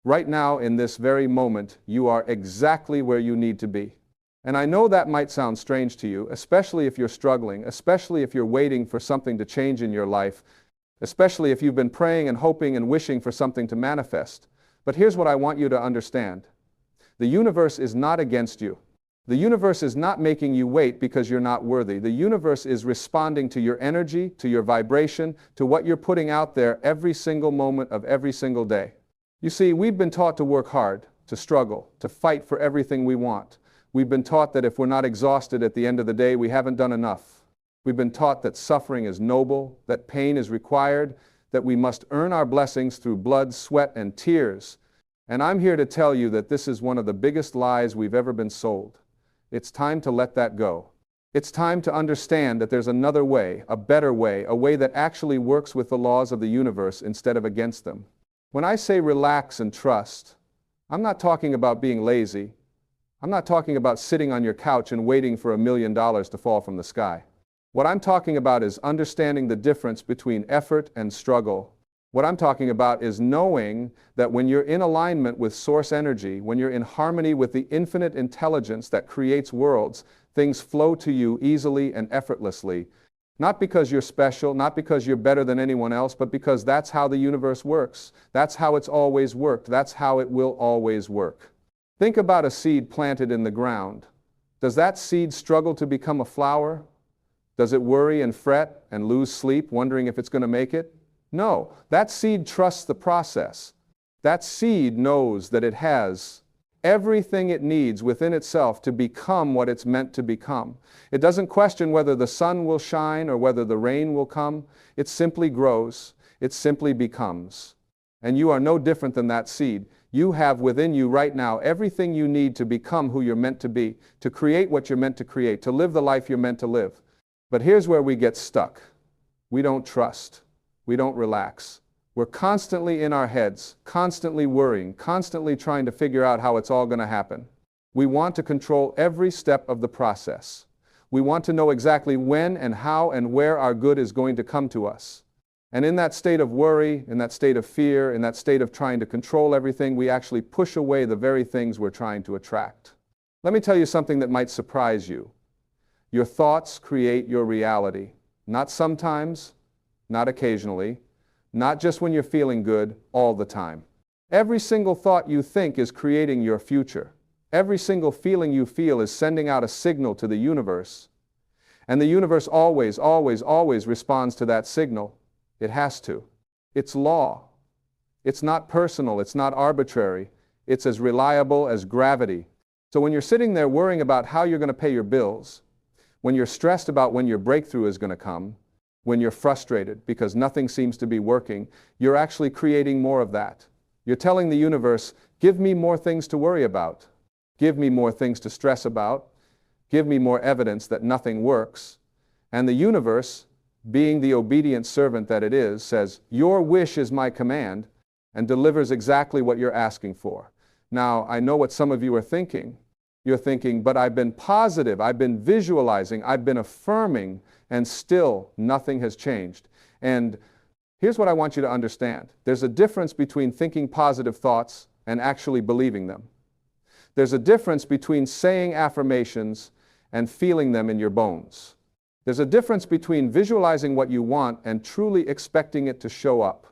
Right now, in this very moment, you are exactly where you need to be. And I know that might sound strange to you, especially if you're struggling, especially if you're waiting for something to change in your life, especially if you've been praying and hoping and wishing for something to manifest. But here's what I want you to understand. The universe is not against you. The universe is not making you wait because you're not worthy. The universe is responding to your energy, to your vibration, to what you're putting out there every single moment of every single day. You see, we've been taught to work hard, to struggle, to fight for everything we want. We've been taught that if we're not exhausted at the end of the day, we haven't done enough. We've been taught that suffering is noble, that pain is required, that we must earn our blessings through blood, sweat, and tears. And I'm here to tell you that this is one of the biggest lies we've ever been sold. It's time to let that go. It's time to understand that there's another way, a better way, a way that actually works with the laws of the universe instead of against them. When I say relax and trust, I'm not talking about being lazy. I'm not talking about sitting on your couch and waiting for $1 million to fall from the sky. What I'm talking about is understanding the difference between effort and struggle. What I'm talking about is knowing that when you're in alignment with source energy, when you're in harmony with the infinite intelligence that creates worlds, things flow to you easily and effortlessly. Not because you're special, not because you're better than anyone else, but because that's how the universe works. That's how it's always worked. That's how it will always work. Think about a seed planted in the ground. Does that seed struggle to become a flower? Does it worry and fret and lose sleep, wondering if it's going to make it? No, that seed trusts the process. That seed knows that it has everything it needs within itself to become what it's meant to become. It doesn't question whether the sun will shine or whether the rain will come. It simply grows. It simply becomes. And you are no different than that seed. You have within you right now everything you need to become who you're meant to be, to create what you're meant to create, to live the life you're meant to live. But here's where we get stuck. We don't trust. We don't relax. We're constantly in our heads, constantly worrying, constantly trying to figure out how it's all going to happen. We want to control every step of the process. We want to know exactly when and how and where our good is going to come to us. And in that state of worry, in that state of fear, in that state of trying to control everything, we actually push away the very things we're trying to attract. Let me tell you something that might surprise you. Your thoughts create your reality. Not sometimes, not occasionally, not just when you're feeling good, all the time. Every single thought you think is creating your future. Every single feeling you feel is sending out a signal to the universe. And the universe always, always, always responds to that signal. It has to. It's law. It's not personal. It's not arbitrary. It's as reliable as gravity. So when you're sitting there worrying about how you're going to pay your bills, when you're stressed about when your breakthrough is going to come, when you're frustrated because nothing seems to be working, you're actually creating more of that. You're telling the universe, give me more things to worry about. Give me more things to stress about. Give me more evidence that nothing works. And the universe, being the obedient servant that it is, says, your wish is my command, and delivers exactly what you're asking for. Now, I know what some of you are thinking. You're thinking, but I've been positive, I've been visualizing, I've been affirming, and still nothing has changed. And here's what I want you to understand. There's a difference between thinking positive thoughts and actually believing them. There's a difference between saying affirmations and feeling them in your bones. There's a difference between visualizing what you want and truly expecting it to show up.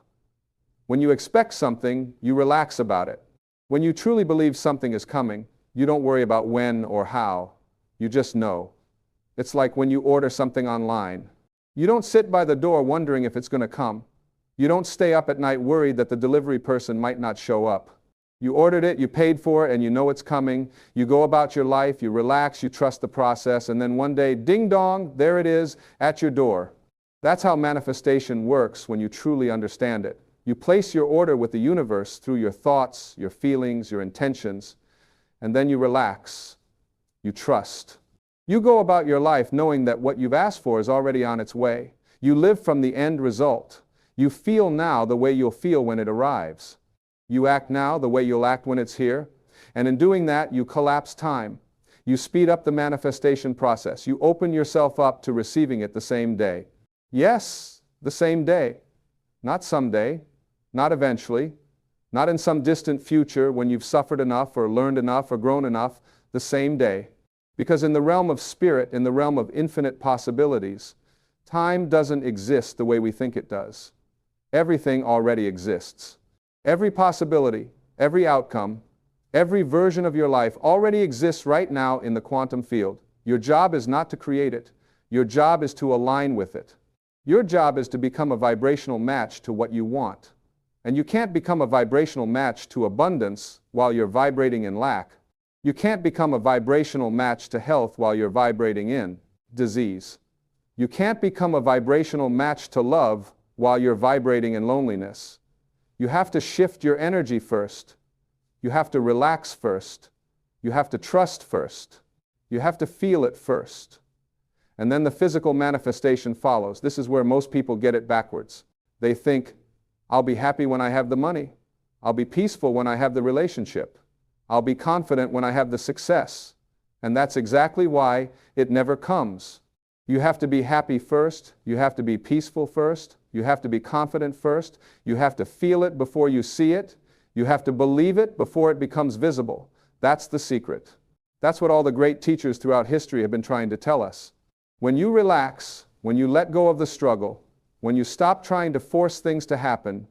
When you expect something, you relax about it. When you truly believe something is coming, you don't worry about when or how. You just know. It's like when you order something online. You don't sit by the door wondering if it's going to come. You don't stay up at night worried that the delivery person might not show up. You ordered it, you paid for it, and you know it's coming. You go about your life, you relax, you trust the process, and then one day, ding dong, there it is at your door. That's how manifestation works when you truly understand it. You place your order with the universe through your thoughts, your feelings, your intentions, and then you relax. You trust. You go about your life knowing that what you've asked for is already on its way. You live from the end result. You feel now the way you'll feel when it arrives. You act now the way you'll act when it's here. And in doing that, you collapse time. You speed up the manifestation process. You open yourself up to receiving it the same day. Yes, the same day. Not someday, not eventually, Not in some distant future when you've suffered enough or learned enough or grown enough, the same day. Because in the realm of spirit, in the realm of infinite possibilities, time doesn't exist the way we think it does. Everything already exists. Every possibility, every outcome, every version of your life already exists right now in the quantum field. Your job is not to create it. Your job is to align with it. Your job is to become a vibrational match to what you want. And you can't become a vibrational match to abundance while you're vibrating in lack. You can't become a vibrational match to health while you're vibrating in disease. You can't become a vibrational match to love while you're vibrating in loneliness. You have to shift your energy first. You have to relax first. You have to trust first. You have to feel it first. And then the physical manifestation follows. This is where most people get it backwards. They think, I'll be happy when I have the money. I'll be peaceful when I have the relationship. I'll be confident when I have the success. And that's exactly why it never comes. You have to be happy first. You have to be peaceful first. You have to be confident first. You have to feel it before you see it. You have to believe it before it becomes visible. That's the secret. That's what all the great teachers throughout history have been trying to tell us. When you relax, when you let go of the struggle, when you stop trying to force things to happen,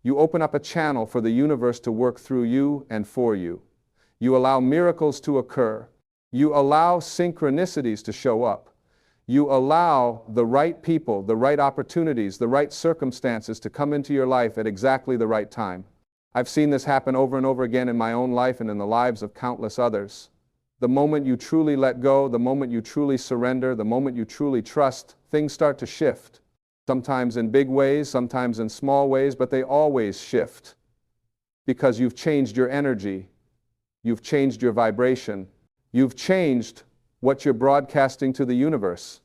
you open up a channel for the universe to work through you and for you. You allow miracles to occur. You allow synchronicities to show up. You allow the right people, the right opportunities, the right circumstances to come into your life at exactly the right time. I've seen this happen over and over again in my own life and in the lives of countless others. The moment you truly let go, the moment you truly surrender, the moment you truly trust, things start to shift. Sometimes in big ways, sometimes in small ways, but they always shift. Because you've changed your energy, you've changed your vibration, you've changed what you're broadcasting to the universe.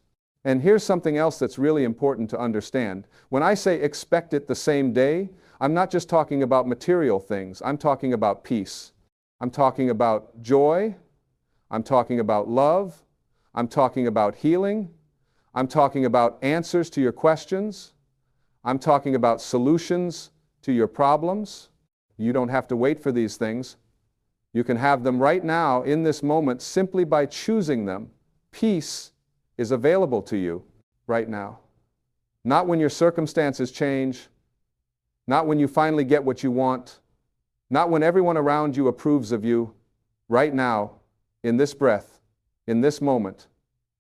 And here's something else that's really important to understand. When I say expect it the same day, I'm not just talking about material things. I'm talking about peace. I'm talking about joy. I'm talking about love. I'm talking about healing. I'm talking about answers to your questions. I'm talking about solutions to your problems. You don't have to wait for these things. You can have them right now in this moment simply by choosing them. Peace is available to you right now. Not when your circumstances change, not when you finally get what you want, not when everyone around you approves of you. Right now, in this breath, in this moment,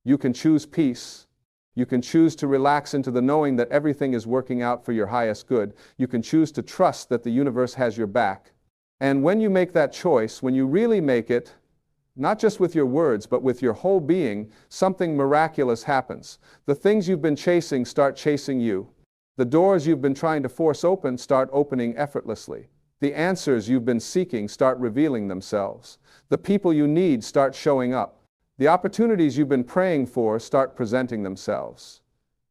you can choose peace. You can choose to relax into the knowing that everything is working out for your highest good. You can choose to trust that the universe has your back. And when you make that choice, when you really make it, not just with your words, but with your whole being, something miraculous happens. The things you've been chasing start chasing you. The doors you've been trying to force open start opening effortlessly. The answers you've been seeking start revealing themselves. The people you need start showing up. The opportunities you've been praying for start presenting themselves.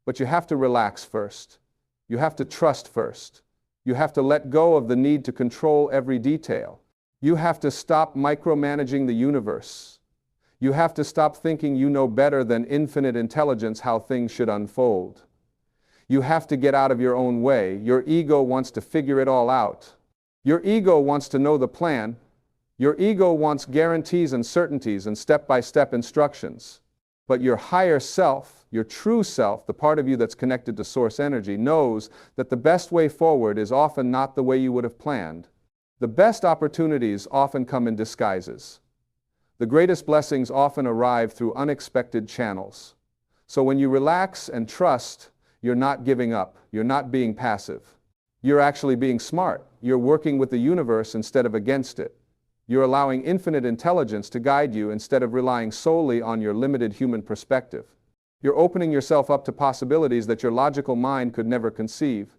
But you have to relax first. You have to trust first. You have to let go of the need to control every detail. You have to stop micromanaging the universe. You have to stop thinking you know better than infinite intelligence how things should unfold. You have to get out of your own way. Your ego wants to figure it all out. Your ego wants to know the plan. Your ego wants guarantees and certainties and step-by-step instructions. But your higher self, your true self, the part of you that's connected to source energy, knows that the best way forward is often not the way you would have planned. The best opportunities often come in disguises. The greatest blessings often arrive through unexpected channels. So when you relax and trust, you're not giving up. You're not being passive. You're actually being smart. You're working with the universe instead of against it. You're allowing infinite intelligence to guide you instead of relying solely on your limited human perspective. You're opening yourself up to possibilities that your logical mind could never conceive.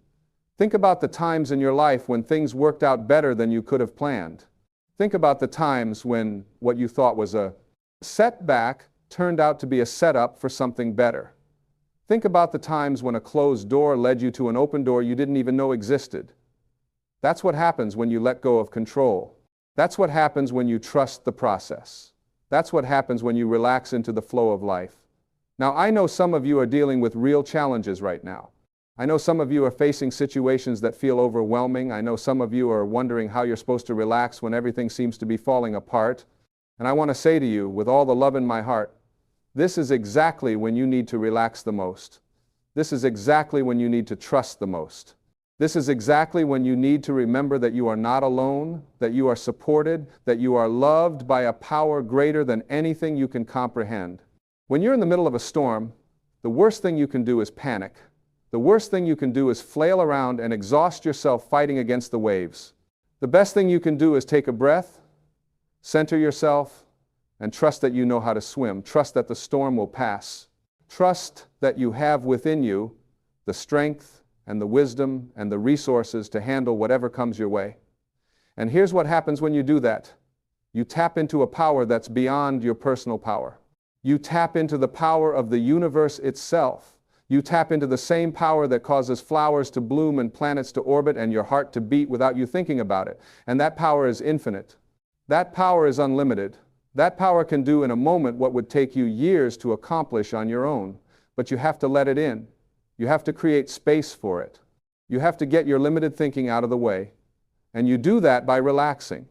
Think about the times in your life when things worked out better than you could have planned. Think about the times when what you thought was a setback turned out to be a setup for something better. Think about the times when a closed door led you to an open door you didn't even know existed. That's what happens when you let go of control. That's what happens when you trust the process. That's what happens when you relax into the flow of life. Now, I know some of you are dealing with real challenges right now. I know some of you are facing situations that feel overwhelming. I know some of you are wondering how you're supposed to relax when everything seems to be falling apart. And I want to say to you, with all the love in my heart, this is exactly when you need to relax the most. This is exactly when you need to trust the most. This is exactly when you need to remember that you are not alone, that you are supported, that you are loved by a power greater than anything you can comprehend. When you're in the middle of a storm, the worst thing you can do is panic. The worst thing you can do is flail around and exhaust yourself fighting against the waves. The best thing you can do is take a breath, center yourself, and trust that you know how to swim. Trust that the storm will pass. Trust that you have within you the strength and the wisdom and the resources to handle whatever comes your way. And here's what happens when you do that. You tap into a power that's beyond your personal power. You tap into the power of the universe itself. You tap into the same power that causes flowers to bloom and planets to orbit and your heart to beat without you thinking about it. And that power is infinite. That power is unlimited. That power can do in a moment what would take you years to accomplish on your own. But you have to let it in. You have to create space for it. You have to get your limited thinking out of the way. And you do that by relaxing.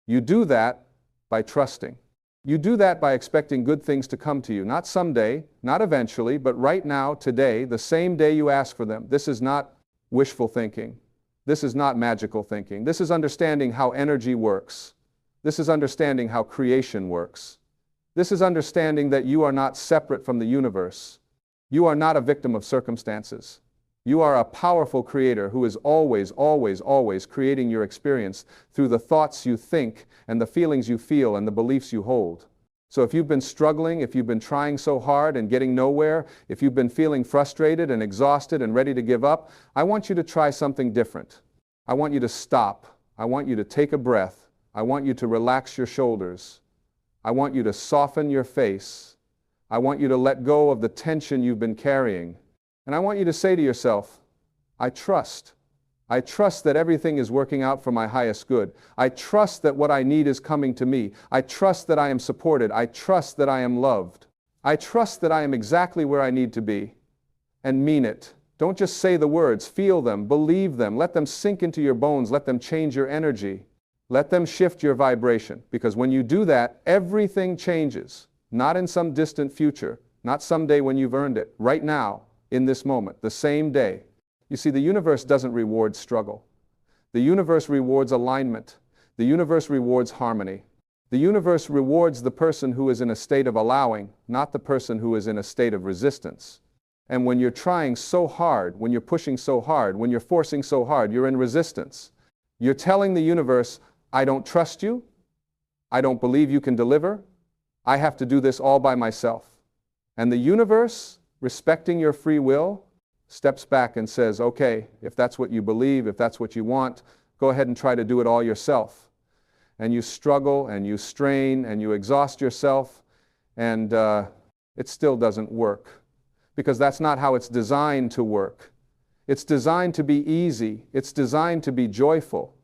You do that by trusting. You do that by expecting good things to come to you, not someday, not eventually, but right now, today, the same day you ask for them. This is not wishful thinking. This is not magical thinking. This is understanding how energy works. This is understanding how creation works. This is understanding that you are not separate from the universe. You are not a victim of circumstances. You are a powerful creator who is always, always, always creating your experience through the thoughts you think and the feelings you feel and the beliefs you hold. So if you've been struggling, if you've been trying so hard and getting nowhere, if you've been feeling frustrated and exhausted and ready to give up, I want you to try something different. I want you to stop. I want you to take a breath. I want you to relax your shoulders. I want you to soften your face. I want you to let go of the tension you've been carrying. And I want you to say to yourself, I trust. I trust that everything is working out for my highest good. I trust that what I need is coming to me. I trust that I am supported. I trust that I am loved. I trust that I am exactly where I need to be. And mean it. Don't just say the words. Feel them. Believe them. Let them sink into your bones. Let them change your energy. Let them shift your vibration. Because when you do that, everything changes. Not in some distant future. Not someday when you've earned it. Right now. In this moment, the same day. You see, the universe doesn't reward struggle. The universe rewards alignment. The universe rewards harmony. The universe rewards the person who is in a state of allowing, not the person who is in a state of resistance. And when you're trying so hard, when you're pushing so hard, when you're forcing so hard, you're in resistance. You're telling the universe, I don't trust you. I don't believe you can deliver. I have to do this all by myself. And the universe, respecting your free will, steps back and says, okay, if that's what you believe, if that's what you want, go ahead and try to do it all yourself. And you struggle and you strain and you exhaust yourself, and it still doesn't work. Because that's not how it's designed to work. It's designed to be easy. It's designed to be joyful.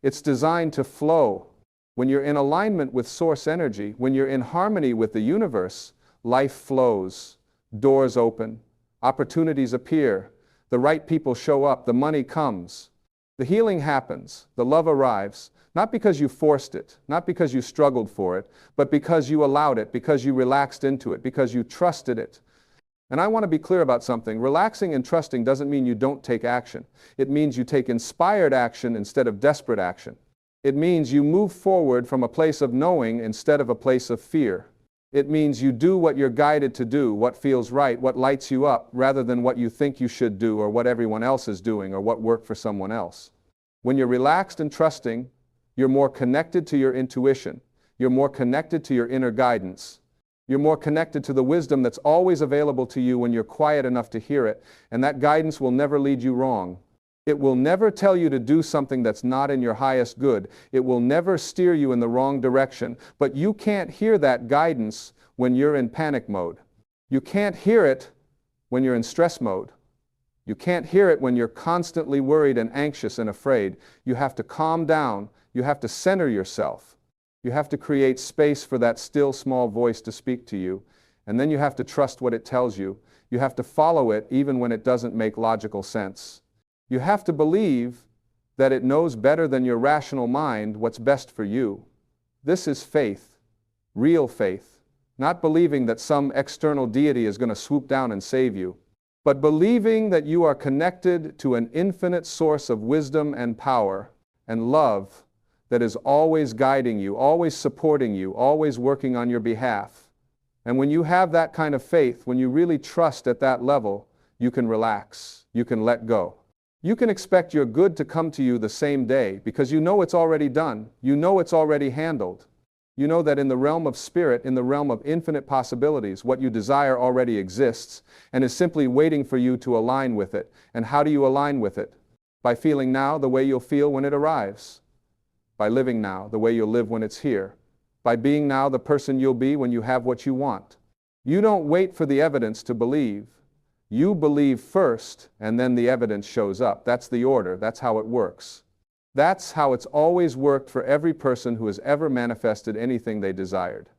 It's designed to flow. When you're in alignment with source energy, when you're in harmony with the universe, life flows. Doors open, opportunities appear, the right people show up, the money comes, the healing happens, the love arrives, not because you forced it, not because you struggled for it, but because you allowed it, because you relaxed into it, because you trusted it. And I want to be clear about something. Relaxing and trusting doesn't mean you don't take action. It means you take inspired action instead of desperate action. It means you move forward from a place of knowing instead of a place of fear. It means you do what you're guided to do, what feels right, what lights you up, rather than what you think you should do or what everyone else is doing or what worked for someone else. When you're relaxed and trusting, you're more connected to your intuition. You're more connected to your inner guidance. You're more connected to the wisdom that's always available to you when you're quiet enough to hear it, and that guidance will never lead you wrong. It will never tell you to do something that's not in your highest good. It will never steer you in the wrong direction. But you can't hear that guidance when you're in panic mode. You can't hear it when you're in stress mode. You can't hear it when you're constantly worried and anxious and afraid. You have to calm down. You have to center yourself. You have to create space for that still small voice to speak to you. And then you have to trust what it tells you. You have to follow it even when it doesn't make logical sense. You have to believe that it knows better than your rational mind what's best for you. This is faith, real faith, not believing that some external deity is going to swoop down and save you, but believing that you are connected to an infinite source of wisdom and power and love that is always guiding you, always supporting you, always working on your behalf. And when you have that kind of faith, when you really trust at that level, you can relax, you can let go. You can expect your good to come to you the same day because you know it's already done, you know it's already handled. You know that in the realm of spirit, in the realm of infinite possibilities, what you desire already exists and is simply waiting for you to align with it. And how do you align with it? By feeling now the way you'll feel when it arrives. By living now the way you'll live when it's here. By being now the person you'll be when you have what you want. You don't wait for the evidence to believe. You believe first, and then the evidence shows up. That's the order. That's how it works. That's how it's always worked for every person who has ever manifested anything they desired.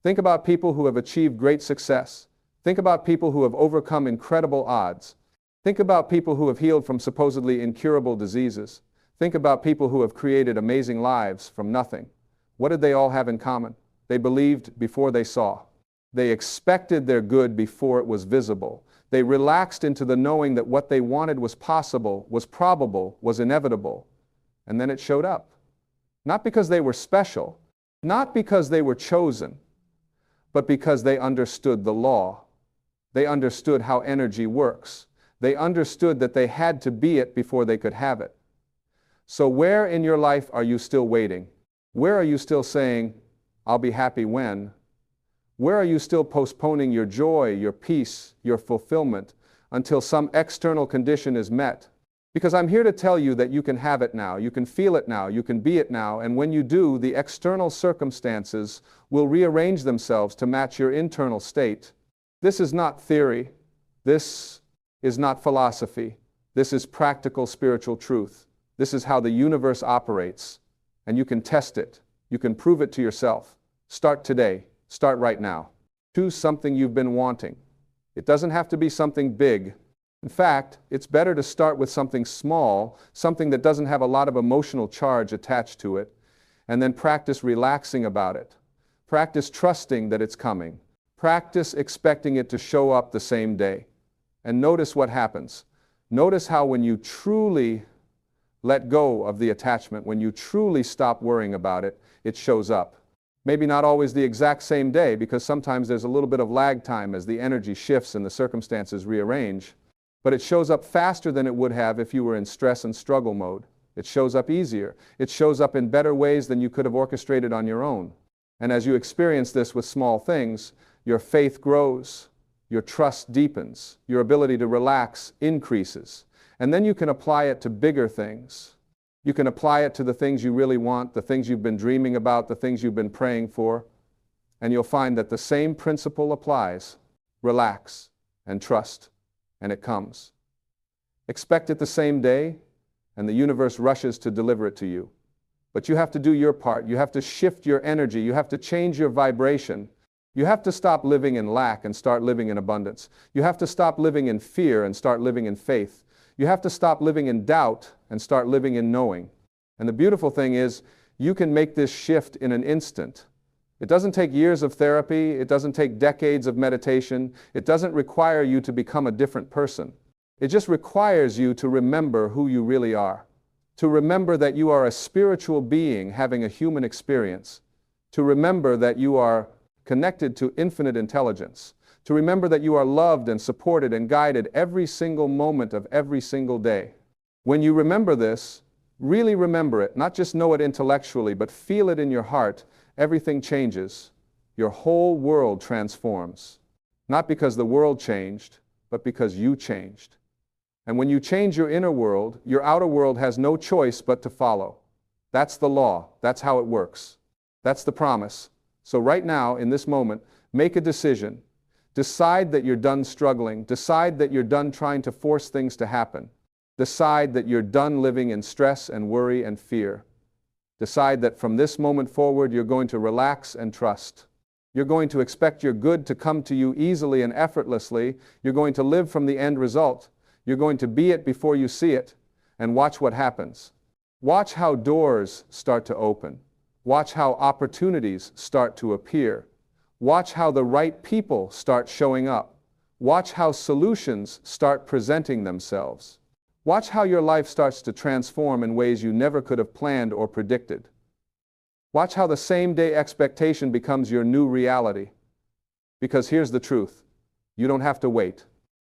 Think about people who have achieved great success. Think about people who have overcome incredible odds. Think about people who have healed from supposedly incurable diseases. Think about people who have created amazing lives from nothing. What did they all have in common? They believed before they saw. They expected their good before it was visible. They relaxed into the knowing that what they wanted was possible, was probable, was inevitable. And then it showed up. Not because they were special, not because they were chosen, but because they understood the law. They understood how energy works. They understood that they had to be it before they could have it. So where in your life are you still waiting? Where are you still saying, I'll be happy when? Where are you still postponing your joy, your peace, your fulfillment until some external condition is met? Because I'm here to tell you that you can have it now, you can feel it now, you can be it now, and when you do, the external circumstances will rearrange themselves to match your internal state. This is not theory. This is not philosophy. This is practical spiritual truth. This is how the universe operates, and you can test it. You can prove it to yourself. Start today. Start right now. Choose something you've been wanting. It doesn't have to be something big. In fact, it's better to start with something small, something that doesn't have a lot of emotional charge attached to it, and then practice relaxing about it. Practice trusting that it's coming. Practice expecting it to show up the same day. And notice what happens. Notice how when you truly let go of the attachment, when you truly stop worrying about it, it shows up. Maybe not always the exact same day, because sometimes there's a little bit of lag time as the energy shifts and the circumstances rearrange. But it shows up faster than it would have if you were in stress and struggle mode. It shows up easier. It shows up in better ways than you could have orchestrated on your own. And as you experience this with small things, your faith grows, your trust deepens, your ability to relax increases. And then you can apply it to bigger things. You can apply it to the things you really want, the things you've been dreaming about, the things you've been praying for. And you'll find that the same principle applies. Relax and trust. And it comes. Expect it the same day, and the universe rushes to deliver it to you. But you have to do your part. You have to shift your energy. You have to change your vibration. You have to stop living in lack and start living in abundance. You have to stop living in fear and start living in faith. You have to stop living in doubt and start living in knowing. And the beautiful thing is, you can make this shift in an instant. It doesn't take years of therapy. It doesn't take decades of meditation. It doesn't require you to become a different person. It just requires you to remember who you really are. To remember that you are a spiritual being having a human experience. To remember that you are connected to infinite intelligence. To remember that you are loved and supported and guided every single moment of every single day. When you remember this, really remember it, not just know it intellectually, but feel it in your heart, everything changes. Your whole world transforms. Not because the world changed, but because you changed. And when you change your inner world, your outer world has no choice but to follow. That's the law. That's how it works. That's the promise. So right now, in this moment, make a decision. Decide that you're done struggling. Decide that you're done trying to force things to happen. Decide that you're done living in stress and worry and fear. Decide that from this moment forward, you're going to relax and trust. You're going to expect your good to come to you easily and effortlessly. You're going to live from the end result. You're going to be it before you see it. And watch what happens. Watch how doors start to open. Watch how opportunities start to appear. Watch how the right people start showing up. Watch how solutions start presenting themselves. Watch how your life starts to transform in ways you never could have planned or predicted. Watch how the same-day expectation becomes your new reality. Because here's the truth. You don't have to wait.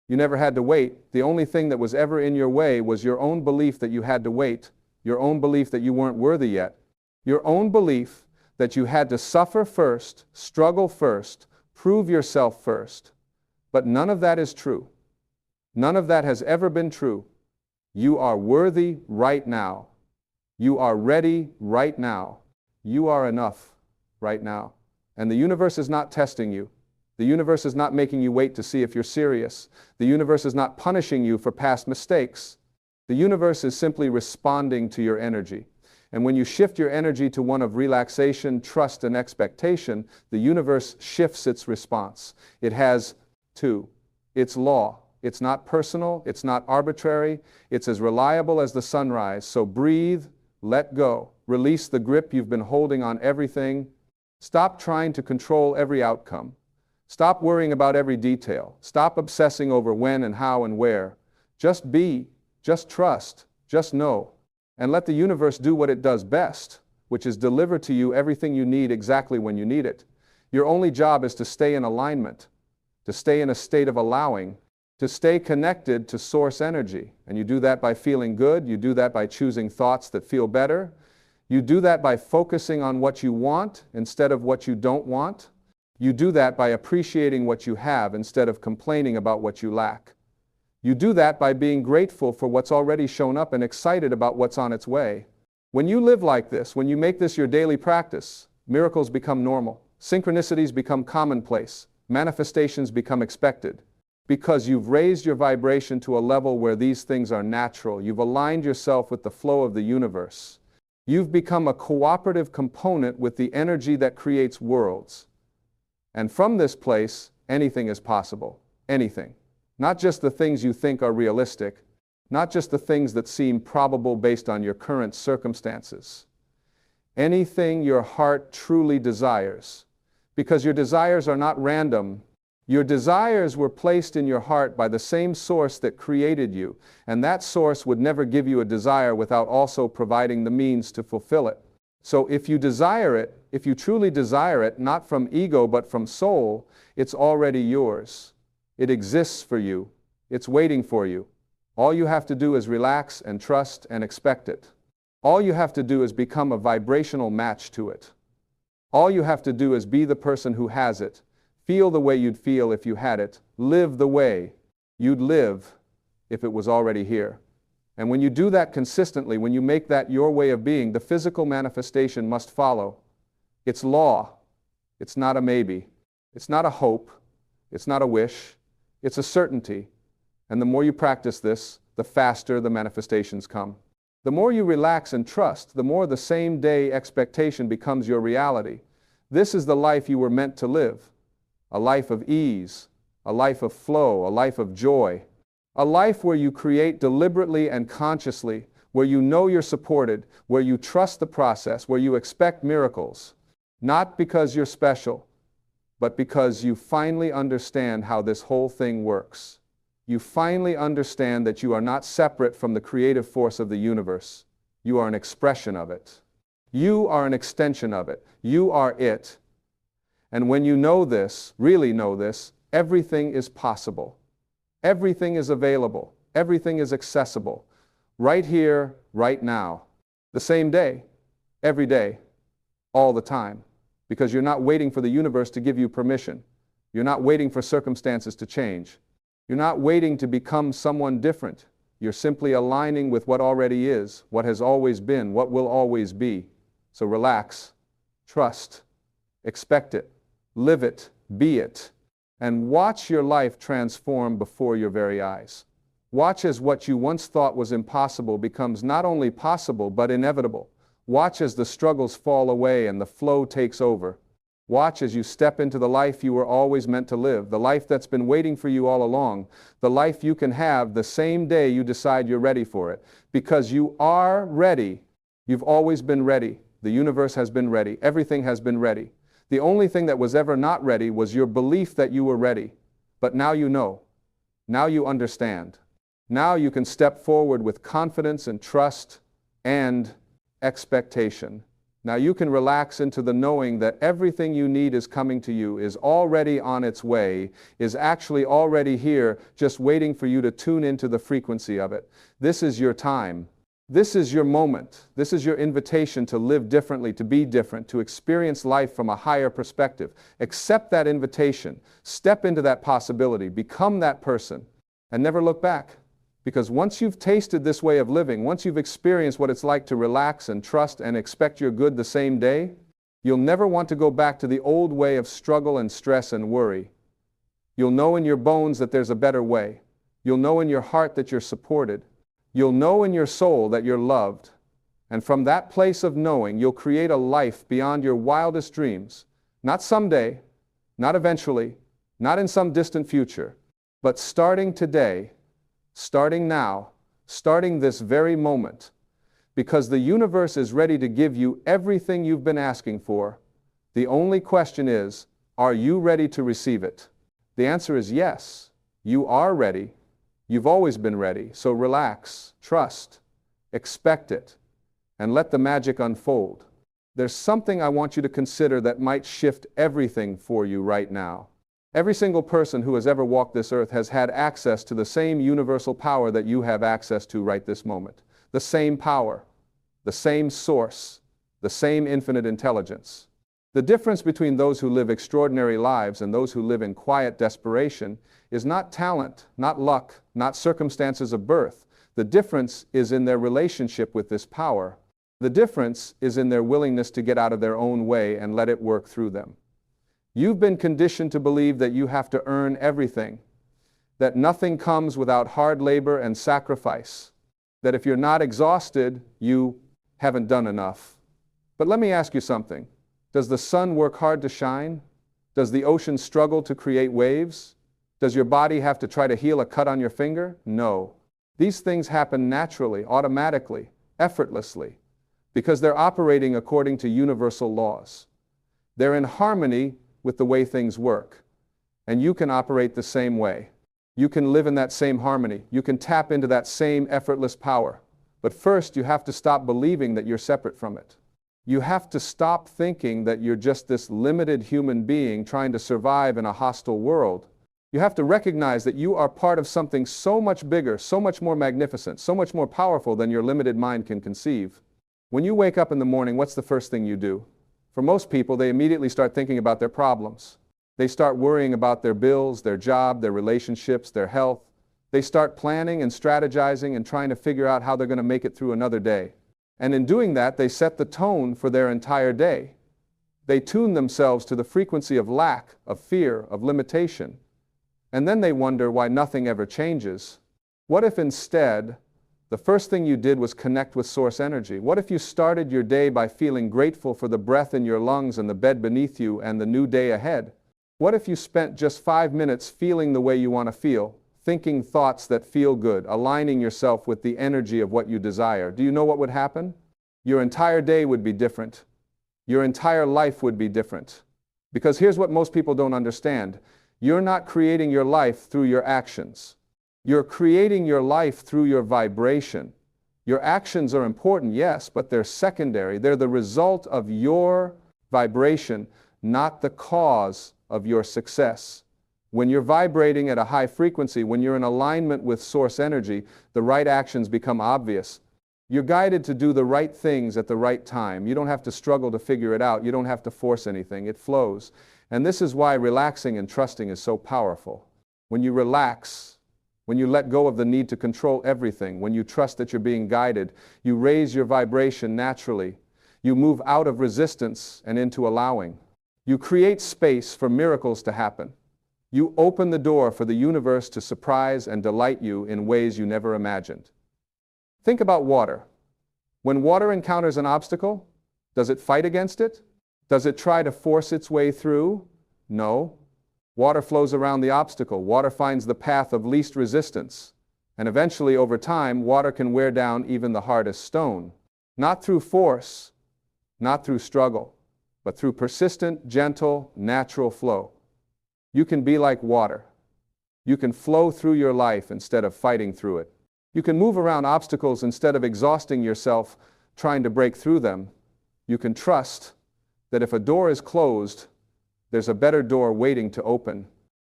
You never had to wait. The only thing that was ever in your way was your own belief that you had to wait, your own belief that you weren't worthy yet, your own belief that you had to suffer first, struggle first, prove yourself first. But none of that is true. None of that has ever been true. You are worthy right now. You are ready right now. You are enough right now. And the universe is not testing you. The universe is not making you wait to see if you're serious. The universe is not punishing you for past mistakes. The universe is simply responding to your energy. And when you shift your energy to one of relaxation, trust, and expectation, the universe shifts its response. It has its law. It's not personal. It's not arbitrary. It's as reliable as the sunrise. So breathe, let go. Release the grip you've been holding on everything. Stop trying to control every outcome. Stop worrying about every detail. Stop obsessing over when and how and where. Just be, just trust, just know, and let the universe do what it does best, which is deliver to you everything you need exactly when you need it. Your only job is to stay in alignment, to stay in a state of allowing, to stay connected to source energy. And you do that by feeling good. You do that by choosing thoughts that feel better. You do that by focusing on what you want instead of what you don't want. You do that by appreciating what you have instead of complaining about what you lack. You do that by being grateful for what's already shown up and excited about what's on its way. When you live like this, when you make this your daily practice, miracles become normal. Synchronicities become commonplace. Manifestations become expected. Because you've raised your vibration to a level where these things are natural. You've aligned yourself with the flow of the universe. You've become a cooperative component with the energy that creates worlds. And from this place, anything is possible. Anything. Not just the things you think are realistic, not just the things that seem probable based on your current circumstances. Anything your heart truly desires. Because your desires are not random. Your desires were placed in your heart by the same source that created you, and that source would never give you a desire without also providing the means to fulfill it. So if you desire it, if you truly desire it, not from ego but from soul, it's already yours. It exists for you. It's waiting for you. All you have to do is relax and trust and expect it. All you have to do is become a vibrational match to it. All you have to do is be the person who has it. Feel the way you'd feel if you had it. Live the way you'd live if it was already here. And when you do that consistently, when you make that your way of being, the physical manifestation must follow. It's law. It's not a maybe. It's not a hope. It's not a wish. It's a certainty. And the more you practice this, the faster the manifestations come. The more you relax and trust, the more the same-day expectation becomes your reality. This is the life you were meant to live. A life of ease, a life of flow, a life of joy. A life where you create deliberately and consciously, where you know you're supported, where you trust the process, where you expect miracles. Not because you're special, but because you finally understand how this whole thing works. You finally understand that you are not separate from the creative force of the universe. You are an expression of it. You are an extension of it. You are it. And when you know this, really know this, everything is possible. Everything is available. Everything is accessible. Right here, right now. The same day, every day, all the time. Because you're not waiting for the universe to give you permission. You're not waiting for circumstances to change. You're not waiting to become someone different. You're simply aligning with what already is, what has always been, what will always be. So relax, trust, expect it, live it, be it, and watch your life transform before your very eyes. Watch as what you once thought was impossible becomes not only possible but inevitable. Watch as the struggles fall away and the flow takes over. Watch as you step into the life you were always meant to live, the life that's been waiting for you all along, the life you can have the same day you decide you're ready for it. Because you are ready. You've always been ready. The universe has been ready. Everything has been ready. The only thing that was ever not ready was your belief that you were ready. But now you know. Now you understand. Now you can step forward with confidence and trust and expectation. Now you can relax into the knowing that everything you need is coming to you, is already on its way, is actually already here, just waiting for you to tune into the frequency of it. This is your time. This is your moment. This is your invitation to live differently, to be different, to experience life from a higher perspective. Accept that invitation. Step into that possibility. Become that person. And never look back. Because once you've tasted this way of living, once you've experienced what it's like to relax and trust and expect your good the same day, you'll never want to go back to the old way of struggle and stress and worry. You'll know in your bones that there's a better way. You'll know in your heart that you're supported. You'll know in your soul that you're loved. And from that place of knowing, you'll create a life beyond your wildest dreams. Not someday, not eventually, not in some distant future, but starting today, starting now, starting this very moment, because the universe is ready to give you everything you've been asking for. The only question is, are you ready to receive it? The answer is yes, you are ready. You've always been ready, so relax, trust, expect it, and let the magic unfold. There's something I want you to consider that might shift everything for you right now. Every single person who has ever walked this earth has had access to the same universal power that you have access to right this moment. The same power, the same source, the same infinite intelligence. The difference between those who live extraordinary lives and those who live in quiet desperation is not talent, not luck, not circumstances of birth. The difference is in their relationship with this power. The difference is in their willingness to get out of their own way and let it work through them. You've been conditioned to believe that you have to earn everything, that nothing comes without hard labor and sacrifice, that if you're not exhausted, you haven't done enough. But let me ask you something. Does the sun work hard to shine? Does the ocean struggle to create waves? Does your body have to try to heal a cut on your finger? No. These things happen naturally, automatically, effortlessly, because they're operating according to universal laws. They're in harmony with the way things work. And you can operate the same way. You can live in that same harmony. You can tap into that same effortless power. But first, you have to stop believing that you're separate from it. You have to stop thinking that you're just this limited human being trying to survive in a hostile world. You have to recognize that you are part of something so much bigger, so much more magnificent, so much more powerful than your limited mind can conceive. When you wake up in the morning, what's the first thing you do? For most people, they immediately start thinking about their problems. They start worrying about their bills, their job, their relationships, their health. They start planning and strategizing and trying to figure out how they're going to make it through another day. And in doing that, they set the tone for their entire day. They tune themselves to the frequency of lack, of fear, of limitation. And then they wonder why nothing ever changes. What if instead, the first thing you did was connect with source energy? What if you started your day by feeling grateful for the breath in your lungs and the bed beneath you and the new day ahead? What if you spent just 5 minutes feeling the way you want to feel, thinking thoughts that feel good, aligning yourself with the energy of what you desire? Do you know what would happen? Your entire day would be different. Your entire life would be different. Because here's what most people don't understand. You're not creating your life through your actions. You're creating your life through your vibration. Your actions are important, yes, but they're secondary. They're the result of your vibration, not the cause of your success. When you're vibrating at a high frequency, when you're in alignment with source energy, the right actions become obvious. You're guided to do the right things at the right time. You don't have to struggle to figure it out. You don't have to force anything. It flows. And this is why relaxing and trusting is so powerful. When you relax, when you let go of the need to control everything, when you trust that you're being guided, you raise your vibration naturally. You move out of resistance and into allowing. You create space for miracles to happen. You open the door for the universe to surprise and delight you in ways you never imagined. Think about water. When water encounters an obstacle, does it fight against it? Does it try to force its way through? No. Water flows around the obstacle. Water finds the path of least resistance. And eventually, over time, water can wear down even the hardest stone. Not through force, not through struggle, but through persistent, gentle, natural flow. You can be like water. You can flow through your life instead of fighting through it. You can move around obstacles instead of exhausting yourself trying to break through them. You can trust that if a door is closed, there's a better door waiting to open.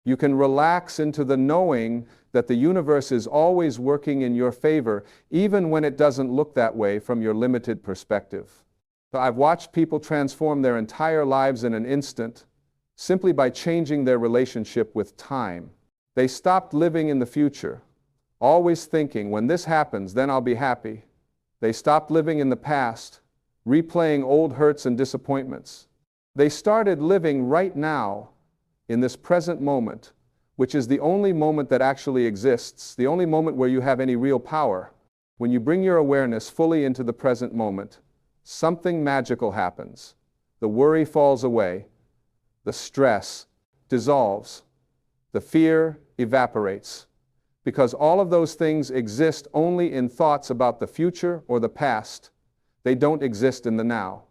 You can relax into the knowing that the universe is always working in your favor, even when it doesn't look that way from your limited perspective. So I've watched people transform their entire lives in an instant simply by changing their relationship with time. They stopped living in the future, always thinking, when this happens, then I'll be happy. They stopped living in the past, replaying old hurts and disappointments. They started living right now, in this present moment, which is the only moment that actually exists, the only moment where you have any real power. When you bring your awareness fully into the present moment, something magical happens. The worry falls away, the stress dissolves, the fear evaporates, because all of those things exist only in thoughts about the future or the past. They don't exist in the now.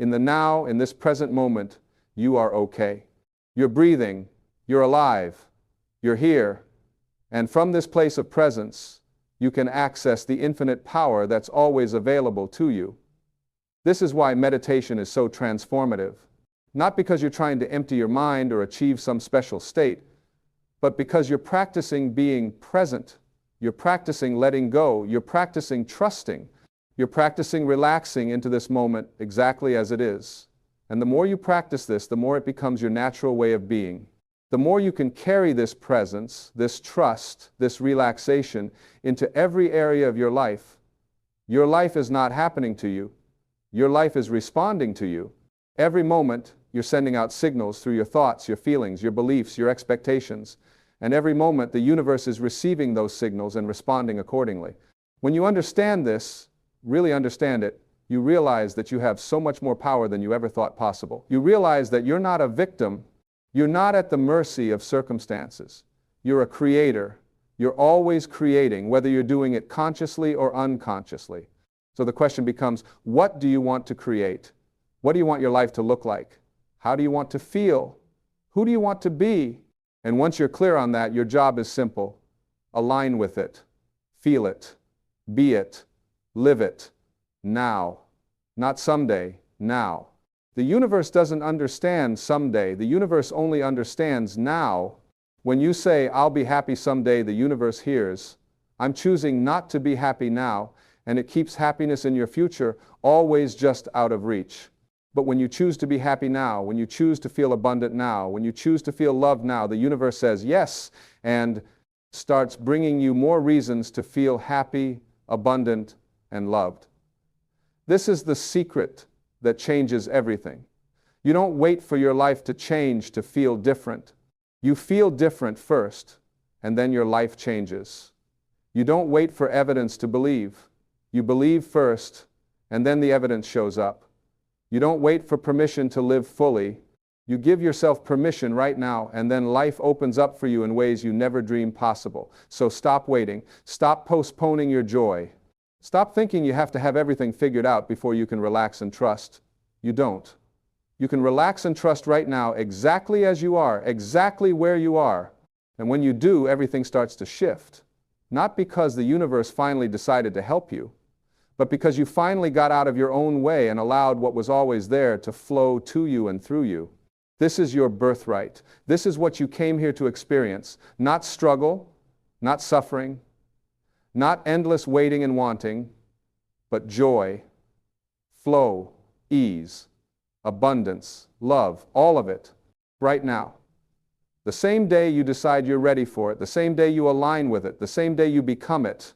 In the now, in this present moment, you are okay. You're breathing, you're alive, you're here, and from this place of presence, you can access the infinite power that's always available to you. This is why meditation is so transformative. Not because you're trying to empty your mind or achieve some special state, but because you're practicing being present. You're practicing letting go. You're practicing trusting. You're practicing relaxing into this moment exactly as it is. And the more you practice this, the more it becomes your natural way of being. The more you can carry this presence, this trust, this relaxation into every area of your life is not happening to you. Your life is responding to you. Every moment, you're sending out signals through your thoughts, your feelings, your beliefs, your expectations. And every moment, the universe is receiving those signals and responding accordingly. When you understand this, really understand it, you realize that you have so much more power than you ever thought possible. You realize that you're not a victim. You're not at the mercy of circumstances. You're a creator. You're always creating, whether you're doing it consciously or unconsciously. So the question becomes, what do you want to create? What do you want your life to look like? How do you want to feel? Who do you want to be? And once you're clear on that, your job is simple. Align with it. Feel it. Be it. Live it. Now. Not someday. Now. The universe doesn't understand someday. The universe only understands now. When you say, I'll be happy someday, the universe hears, I'm choosing not to be happy now, and it keeps happiness in your future always just out of reach. But when you choose to be happy now, when you choose to feel abundant now, when you choose to feel loved now, the universe says yes and starts bringing you more reasons to feel happy, abundant, and loved. This is the secret that changes everything. You don't wait for your life to change to feel different. You feel different first, and then your life changes. You don't wait for evidence to believe. You believe first, and then the evidence shows up. You don't wait for permission to live fully. You give yourself permission right now, and then life opens up for you in ways you never dreamed possible. So stop waiting. Stop postponing your joy. Stop thinking you have to have everything figured out before you can relax and trust. You don't. You can relax and trust right now exactly as you are, exactly where you are. And when you do, everything starts to shift. Not because the universe finally decided to help you, but because you finally got out of your own way and allowed what was always there to flow to you and through you. This is your birthright. This is what you came here to experience. Not struggle, not suffering, not endless waiting and wanting, but joy, flow, ease, abundance, love, all of it, right now. The same day you decide you're ready for it, the same day you align with it, the same day you become it,